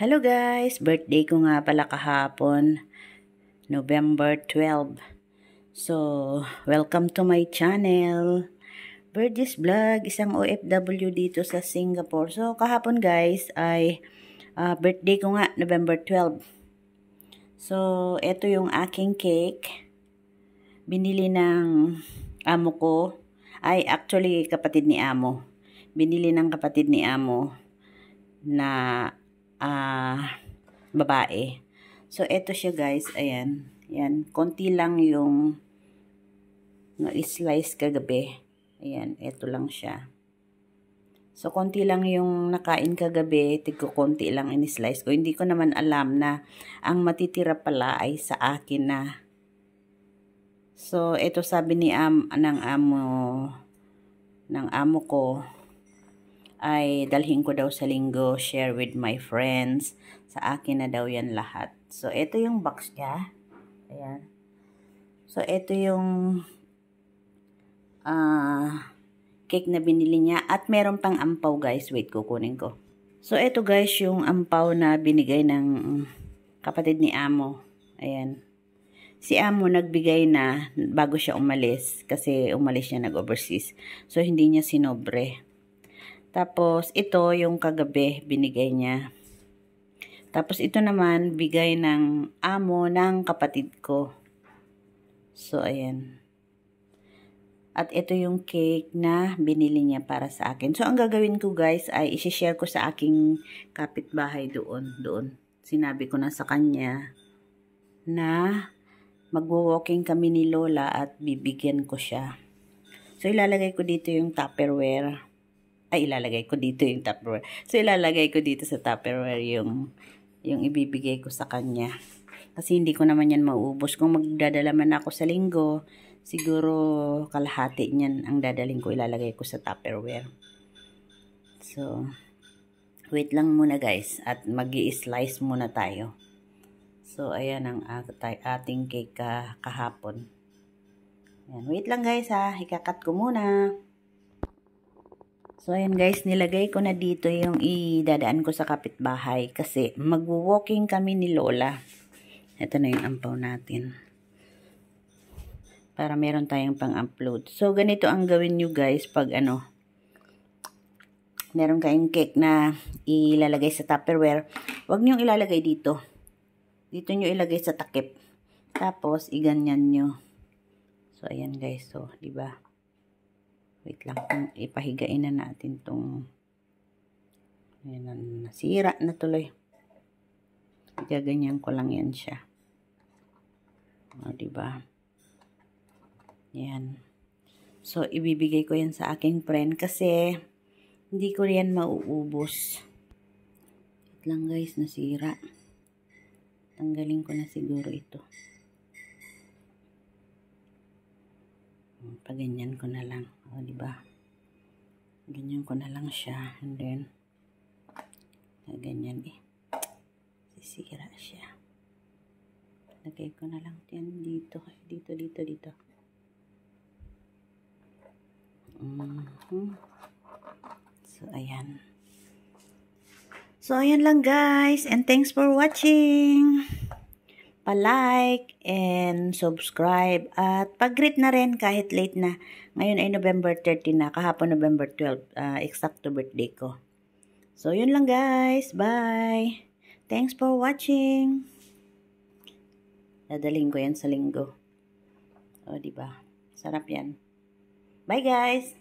Hello guys! Birthday ko nga pala kahapon, November 12. So, welcome to my channel. Birdie's Vlog, isang OFW dito sa Singapore. So, kahapon guys ay birthday ko nga, November 12. So, ito yung aking cake. Binili ng amo ko. Ay, actually, kapatid ni amo. Binili ng kapatid ni amo na babae. So, eto siya guys. Ayan. Yan. Konti lang yung na-slice kagabi. Ayan. Eto lang siya. So, konti lang yung nakain kagabi. Tigko konti lang in-slice ko. Hindi ko naman alam na ang matitira pala ay sa akin na. So, eto sabi ni ng amo ko ay dalhin ko daw sa linggo, share with my friends. Sa akin na daw yan lahat. So, ito yung box niya. Ayan. So, ito yung cake na binili niya. At meron pang ampaw guys. Wait, kukunin ko. So, ito guys yung ampaw na binigay ng kapatid ni amo. Ayan. Si amo nagbigay na bago siya umalis. Kasi umalis siya nag-overseas. So, hindi niya sinobre. Tapos, ito yung kagabi binigay niya. Tapos, ito naman bigay ng amo ng kapatid ko. So, ayan. At ito yung cake na binili niya para sa akin. So, ang gagawin ko guys ay isi-share ko sa aking kapitbahay doon. Sinabi ko na sa kanya na magwo-walking kami ni Lola at bibigyan ko siya. So, ilalagay ko dito yung Tupperware. Ay, ilalagay ko dito yung Tupperware. So, ilalagay ko dito sa Tupperware yung ibibigay ko sa kanya. Kasi hindi ko naman yan mauubos. Kung magdadala man ako sa linggo, siguro kalahati niyan ang dadaling ko. Ilalagay ko sa Tupperware. So, wait lang muna guys. At mag-i-slice muna tayo. So, ayan ang ating cake kahapon. Ayan. Wait lang guys ha. Ikakat ko muna. So, ayan guys, nilagay ko na dito yung idadaan ko sa kapitbahay kasi mag-walking kami ni Lola. Ito na yung ampaw natin. Para meron tayong pang-upload. So, ganito ang gawin nyo guys pag meron kayong cake na ilalagay sa Tupperware. Huwag nyo ilalagay dito. Dito nyo ilagay sa takip. Tapos, iganyan nyo. So, ayan guys. So, diba? Wait lang, ipahigain na natin tong ayan, nasira na tuloy. Gaganyan ko lang yan siya. O, diba? Yan. So, ibibigay ko yan sa aking friend kasi hindi ko yan mauubos. Wait lang guys, nasira. Tanggalin ko na siguro ito. Paganyan ko na lang. O, diba? Ganyan ko na lang siya. And then, ganyan eh. Sisira siya. Lagay ko na lang yan dito. Dito. So, ayan. So, ayan lang guys. And thanks for watching. Pa-like and subscribe at pag-greet na rin kahit late na. Ngayon ay November 13 na, kahapon November 12, exacto birthday ko. So, yun lang guys. Bye! Thanks for watching. Dadaling ko yan sa linggo. O, diba? Sarap yan. Bye guys!